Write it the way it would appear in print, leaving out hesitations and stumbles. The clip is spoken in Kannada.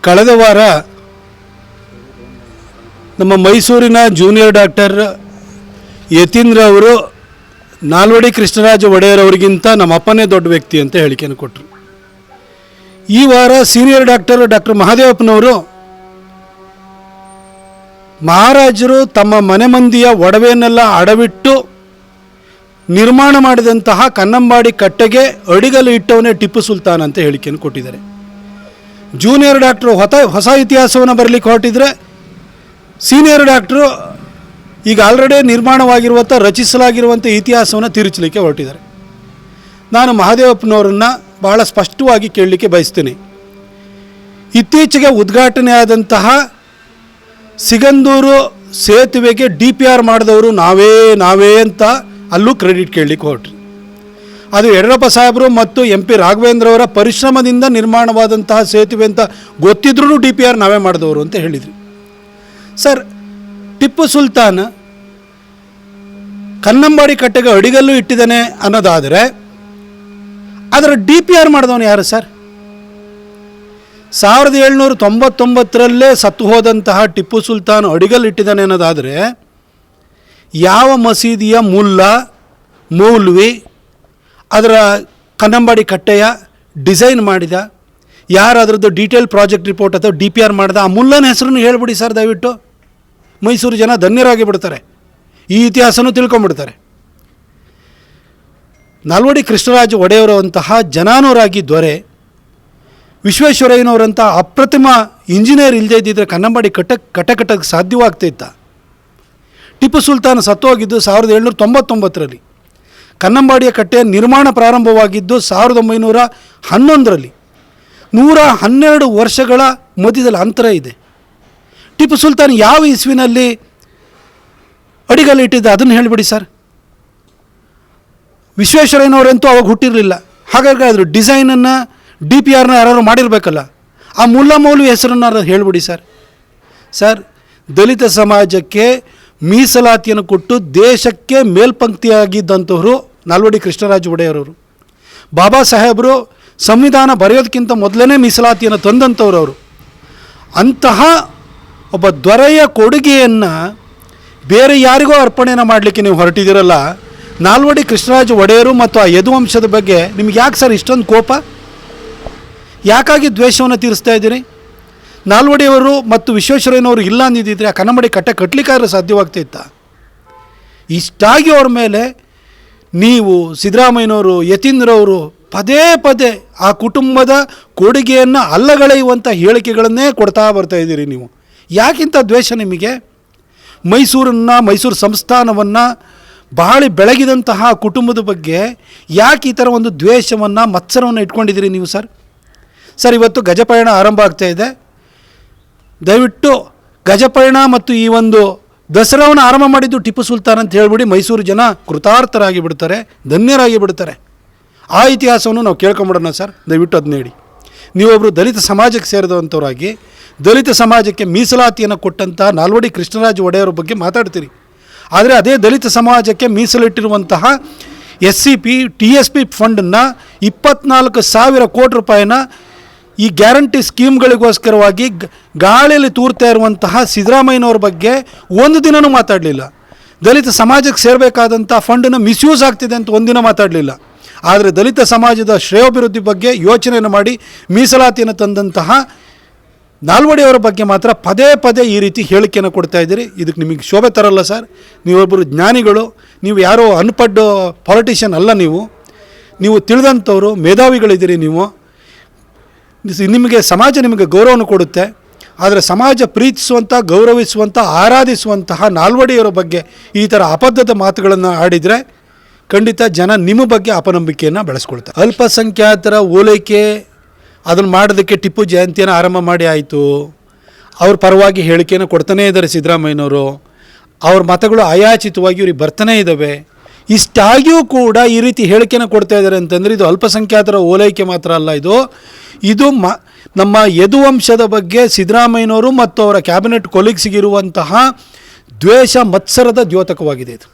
ಕಳೆದ ವಾರ ನಮ್ಮ ಮೈಸೂರಿನ ಜೂನಿಯರ್ ಡಾಕ್ಟರ್ ಯತೀಂದ್ರ ಅವರು ನಾಲ್ವಡಿ ಕೃಷ್ಣರಾಜ ಒಡೆಯರ್ ಅವರಿಗಿಂತ ನಮ್ಮ ಅಪ್ಪನೇ ದೊಡ್ಡ ವ್ಯಕ್ತಿ ಅಂತ ಹೇಳಿಕೆಯನ್ನು ಕೊಟ್ಟರು. ಈ ವಾರ ಸೀನಿಯರ್ ಡಾಕ್ಟರ್ ಮಹಾದೇವಪ್ಪನವರು ಮಹಾರಾಜರು ತಮ್ಮ ಮನೆ ಮಂದಿಯ ಒಡವೆಯನ್ನೆಲ್ಲ ಅಡವಿಟ್ಟು ನಿರ್ಮಾಣ ಮಾಡಿದಂತಹ ಕನ್ನಂಬಾಡಿ ಕಟ್ಟೆಗೆ ಅಡಿಗಲ್ಲು ಇಟ್ಟವನೇ ಟಿಪ್ಪು ಸುಲ್ತಾನ್ ಅಂತ ಹೇಳಿಕೆಯನ್ನು ಕೊಟ್ಟಿದ್ದಾರೆ. ಜೂನಿಯರ್ ಡಾಕ್ಟ್ರು ಹೊಸ ಇತಿಹಾಸವನ್ನು ಬರಲಿಕ್ಕೆ ಹೊರಟಿದ್ರೆ, ಸೀನಿಯರ್ ಡಾಕ್ಟ್ರು ಈಗ ಆಲ್ರೆಡಿ ನಿರ್ಮಾಣವಾಗಿರುವಂಥ ರಚಿಸಲಾಗಿರುವಂಥ ಇತಿಹಾಸವನ್ನು ತಿರುಚಲಿಕ್ಕೆ ಹೊರಟಿದ್ದಾರೆ. ನಾನು ಮಹಾದೇವಪ್ಪನವರನ್ನು ಬಹಳ ಸ್ಪಷ್ಟವಾಗಿ ಕೇಳಲಿಕ್ಕೆ ಬಯಸ್ತೀನಿ. ಇತ್ತೀಚೆಗೆ ಉದ್ಘಾಟನೆಯಾದಂತಹ ಸಿಗಂದೂರು ಸೇತುವೆಗೆ DPR ಮಾಡಿದವರು ನಾವೇ ಅಂತ ಅಲ್ಲೂ ಕ್ರೆಡಿಟ್ ಕೇಳಲಿಕ್ಕೆ ಹೊರಟ್ರಿ. ಅದು ಯಡಿಯೂರಪ್ಪ ಸಾಹೇಬರು ಮತ್ತು MP ರಾಘವೇಂದ್ರ ಅವರ ಪರಿಶ್ರಮದಿಂದ ನಿರ್ಮಾಣವಾದಂತಹ ಸೇತುವೆ ಅಂತ ಗೊತ್ತಿದ್ರೂ DPR ನಾವೇ ಮಾಡಿದವರು ಅಂತ ಹೇಳಿದ್ರಿ. ಸರ್, ಟಿಪ್ಪು ಸುಲ್ತಾನ್ ಕನ್ನಂಬಾಡಿ ಕಟ್ಟೆಗೆ ಅಡಿಗಲ್ಲು ಇಟ್ಟಿದ್ದಾನೆ ಅನ್ನೋದಾದರೆ ಅದರ DPR ಮಾಡಿದವನು ಯಾರು ಸರ್? 1799ರಲ್ಲೇ ಸತ್ತು ಹೋದಂತಹ ಟಿಪ್ಪು ಸುಲ್ತಾನ್ ಅಡಿಗಲ್ಲು ಇಟ್ಟಿದ್ದಾನೆ ಅನ್ನೋದಾದರೆ ಯಾವ ಮಸೀದಿಯ ಮೌಲ್ವಿ ಅದರ ಕನ್ನಂಬಾಡಿ ಕಟ್ಟೆಯ ಡಿಸೈನ್ ಮಾಡಿದ, ಯಾರು ಅದರದ್ದು ಡೀಟೇಲ್ ಪ್ರಾಜೆಕ್ಟ್ ರಿಪೋರ್ಟ್ ಅಥವಾ DPR ಮಾಡಿದ, ಆ ಮುಲ್ಲನ ಹೆಸರನ್ನು ಹೇಳ್ಬಿಡಿ ಸರ್ ದಯವಿಟ್ಟು. ಮೈಸೂರು ಜನ ಧನ್ಯರಾಗಿ ಬಿಡ್ತಾರೆ, ಈ ಇತಿಹಾಸನೂ ತಿಳ್ಕೊಂಬಿಡ್ತಾರೆ. ನಾಲ್ವಡಿ ಕೃಷ್ಣರಾಜ ಒಡೆಯವರಂತಹ ಜನಾನುರಾಗಿ ದೊರೆ, ವಿಶ್ವೇಶ್ವರಯ್ಯನವರಂಥ ಅಪ್ರತಿಮ ಇಂಜಿನಿಯರ್ ಇಲ್ಲದೇ ಇದ್ದಿದ್ದರೆ ಕನ್ನಂಬಾಡಿ ಕಟ್ಟಕ್ಕೆ ಸಾಧ್ಯವಾಗ್ತಿತ್ತ? ಟಿಪ್ಪು ಸುಲ್ತಾನ್ ಸತ್ತೋಗಿದ್ದು 1799ರಲ್ಲಿ. ಕನ್ನಂಬಾಡಿಯ ಕಟ್ಟೆಯ ನಿರ್ಮಾಣ ಪ್ರಾರಂಭವಾಗಿದ್ದು 1911ರಲ್ಲಿ. 112 ವರ್ಷಗಳ ಮಧ್ಯದಲ್ಲಿ ಅಂತರ ಇದೆ. ಟಿಪ್ಪು ಸುಲ್ತಾನ್ ಯಾವ ಇಸ್ವಿನಲ್ಲಿ ಅಡಿಗಲ್ಲು ಇಟ್ಟಿದ್ದ ಅದನ್ನು ಹೇಳಿಬಿಡಿ ಸರ್. ವಿಶ್ವೇಶ್ವರಯ್ಯನವರಂತೂ ಅವಾಗ ಹುಟ್ಟಿರಲಿಲ್ಲ. ಹಾಗಾಗಿ ಅದ್ರ ಡಿಸೈನನ್ನು DPRನ ಯಾರು ಮಾಡಿರಬೇಕಲ್ಲ, ಆ ಮೌಲ್ವಿ ಹೆಸರನ್ನು ಹೇಳಿಬಿಡಿ ಸರ್. ಸರ್, ದಲಿತ ಸಮಾಜಕ್ಕೆ ಮೀಸಲಾತಿಯನ್ನು ಕೊಟ್ಟು ದೇಶಕ್ಕೆ ಮೇಲ್ಪಂಕ್ತಿಯಾಗಿದ್ದಂಥವರು ನಾಲ್ವಡಿ ಕೃಷ್ಣರಾಜ ಒಡೆಯರವರು. ಬಾಬಾ ಸಾಹೇಬರು ಸಂವಿಧಾನ ಬರೆಯೋದಕ್ಕಿಂತ ಮೊದಲೇ ಮೀಸಲಾತಿಯನ್ನು ತಂದಂಥವ್ರು ಅವರು. ಅಂತಹ ಒಬ್ಬ ದೊರೆಯ ಕೊಡುಗೆಯನ್ನು ಬೇರೆ ಯಾರಿಗೋ ಅರ್ಪಣೆಯನ್ನು ಮಾಡಲಿಕ್ಕೆ ನೀವು ಹೊರಟಿದ್ದೀರಲ್ಲ. ನಾಲ್ವಡಿ ಕೃಷ್ಣರಾಜ ಒಡೆಯರು ಮತ್ತು ಆ ಯದುವಂಶದ ಬಗ್ಗೆ ನಿಮ್ಗೆ ಯಾಕೆ ಸರ್ ಇಷ್ಟೊಂದು ಕೋಪ? ಯಾಕಾಗಿ ದ್ವೇಷವನ್ನು ತೀರಿಸ್ತಾ ಇದ್ದೀರಿ? ನಾಲ್ವಡಿಯವರು ಮತ್ತು ವಿಶ್ವೇಶ್ವರಯ್ಯನವರು ಇಲ್ಲ ಅಂದಿದ್ದರೆ ಆ ಕನ್ನಂಬಾಡಿ ಕಟ್ಟೆ ಕಟ್ಟಲಿಕ್ಕಾದ್ರೆ ಸಾಧ್ಯವಾಗ್ತಾ ಇತ್ತ? ಇಷ್ಟಾಗಿ ಅವ್ರ ಮೇಲೆ ನೀವು ಸಿದ್ದರಾಮಯ್ಯನವರು, ಯತೀಂದ್ರವರು ಪದೇ ಆ ಕುಟುಂಬದ ಕೊಡುಗೆಯನ್ನು ಅಲ್ಲಗಳೆಯುವಂಥ ಹೇಳಿಕೆಗಳನ್ನೇ ಕೊಡ್ತಾ ಬರ್ತಾ ಇದ್ದೀರಿ. ನೀವು ಯಾಕಿಂತ ದ್ವೇಷ ನಿಮಗೆ? ಮೈಸೂರು ಸಂಸ್ಥಾನವನ್ನು ಬಹಳ ಬೆಳಗಿದಂತಹ ಕುಟುಂಬದ ಬಗ್ಗೆ ಯಾಕೆ ಈ ಥರ ಒಂದು ದ್ವೇಷವನ್ನು ಮತ್ಸರವನ್ನು ಇಟ್ಕೊಂಡಿದ್ದೀರಿ ನೀವು ಸರ್? ಸರ್, ಇವತ್ತು ಗಜಪಯಣ ಆರಂಭ ಆಗ್ತಾ ಇದೆ. ದಯವಿಟ್ಟು ಗಜಪಯಣ ಮತ್ತು ಈ ಒಂದು ದಸರಾವನ್ನು ಆರಂಭ ಮಾಡಿದ್ದು ಟಿಪ್ಪು ಸುಲ್ತಾನ್ ಅಂತ ಹೇಳ್ಬಿಡಿ. ಮೈಸೂರು ಜನ ಕೃತಾರ್ಥರಾಗಿ ಬಿಡ್ತಾರೆ, ಧನ್ಯರಾಗಿ ಬಿಡ್ತಾರೆ. ಆ ಇತಿಹಾಸವನ್ನು ನಾವು ಕೇಳ್ಕೊಂಬಿಡೋಣ ಸರ್. ದಯವಿಟ್ಟು ಅದನ್ನ ಹೇಳಿ. ನೀವೊಬ್ಬರು ದಲಿತ ಸಮಾಜಕ್ಕೆ ಸೇರಿದಂಥವರಾಗಿ ದಲಿತ ಸಮಾಜಕ್ಕೆ ಮೀಸಲಾತಿಯನ್ನು ಕೊಟ್ಟಂಥ ನಾಲ್ವಡಿ ಕೃಷ್ಣರಾಜ ಒಡೆಯರ ಬಗ್ಗೆ ಮಾತಾಡ್ತೀರಿ. ಆದರೆ ಅದೇ ದಲಿತ ಸಮಾಜಕ್ಕೆ ಮೀಸಲಿಟ್ಟಿರುವಂತಹ SCP TSP ಫಂಡನ್ನು 24,000 ಕೋಟಿ ರೂಪಾಯಿನ ಈ ಗ್ಯಾರಂಟಿ ಸ್ಕೀಮ್ಗಳಿಗೋಸ್ಕರವಾಗಿ ಗಾಳಿಯಲ್ಲಿ ತೂರ್ತಾ ಇರುವಂತಹ ಸಿದ್ದರಾಮಯ್ಯನವ್ರ ಬಗ್ಗೆ ಒಂದು ದಿನವೂ ಮಾತಾಡಲಿಲ್ಲ. ದಲಿತ ಸಮಾಜಕ್ಕೆ ಸೇರಬೇಕಾದಂಥ ಫಂಡನ್ನು ಮಿಸ್ಯೂಸ್ ಆಗ್ತಿದೆ ಅಂತ ಒಂದಿನ ಮಾತಾಡಲಿಲ್ಲ. ಆದರೆ ದಲಿತ ಸಮಾಜದ ಶ್ರೇಯೋಭಿವೃದ್ಧಿ ಬಗ್ಗೆ ಯೋಚನೆಯನ್ನು ಮಾಡಿ ಮೀಸಲಾತಿಯನ್ನು ತಂದಂತಹ ನಾಲ್ವಡಿಯವರ ಬಗ್ಗೆ ಮಾತ್ರ ಪದೇ ಈ ರೀತಿ ಹೇಳಿಕೆಯನ್ನು ಕೊಡ್ತಾ ಇದ್ದೀರಿ. ಇದಕ್ಕೆ ನಿಮಗೆ ಶೋಭೆ ತರಲ್ಲ ಸರ್. ನೀವೊಬ್ಬರು ಜ್ಞಾನಿಗಳು, ನೀವು ಯಾರೋ ಅನ್ಪಡ್ ಪಾಲಿಟಿಷಿಯನ್ ಅಲ್ಲ. ನೀವು ತಿಳಿದಂಥವರು, ಮೇಧಾವಿಗಳಿದ್ದೀರಿ. ನಿಮಗೆ ಸಮಾಜ ನಿಮಗೆ ಗೌರವವನ್ನು ಕೊಡುತ್ತೆ. ಆದರೆ ಸಮಾಜ ಪ್ರೀತಿಸುವಂಥ, ಗೌರವಿಸುವಂಥ, ಆರಾಧಿಸುವಂತಹ ನಾಲ್ವಡಿಯವರ ಬಗ್ಗೆ ಈ ಥರ ಅಪದ್ಧದ ಮಾತುಗಳನ್ನು ಆಡಿದರೆ ಖಂಡಿತ ಜನ ನಿಮ್ಮ ಬಗ್ಗೆ ಅಪನಂಬಿಕೆಯನ್ನು ಬೆಳೆಸ್ಕೊಳ್ತಾರೆ. ಅಲ್ಪಸಂಖ್ಯಾತರ ಓಲೈಕೆ ಅದನ್ನು ಮಾಡೋದಕ್ಕೆ ಟಿಪ್ಪು ಜಯಂತಿಯನ್ನು ಆರಂಭ ಮಾಡಿ ಆಯಿತು. ಅವ್ರ ಪರವಾಗಿ ಹೇಳಿಕೆಯನ್ನು ಕೊಡ್ತಾನೇ ಇದ್ದಾರೆ ಸಿದ್ದರಾಮಯ್ಯನವರು. ಅವ್ರ ಮತಗಳು ಅಯಾಚಿತವಾಗಿ ಇವ್ರಿಗೆ ಬರ್ತಾನೇ ಇದ್ದಾವೆ. ಇಷ್ಟಾಗಿಯೂ ಕೂಡ ಈ ರೀತಿ ಹೇಳಿಕೆಯನ್ನು ಕೊಡ್ತಾ ಇದ್ದಾರೆ ಅಂತಂದರೆ ಇದು ಅಲ್ಪಸಂಖ್ಯಾತರ ಓಲೈಕೆ ಮಾತ್ರ ಅಲ್ಲ, ಇದು ನಮ್ಮ ಯದುವಂಶದ ಬಗ್ಗೆ ಸಿದ್ದರಾಮಯ್ಯನವರು ಮತ್ತು ಅವರ ಕ್ಯಾಬಿನೆಟ್ ಕೊಲೀಗ್ಸಿಗಿರುವಂತಹ ದ್ವೇಷ ಮತ್ಸರದ ದ್ಯೋತಕವಾಗಿದೆ ಇದು.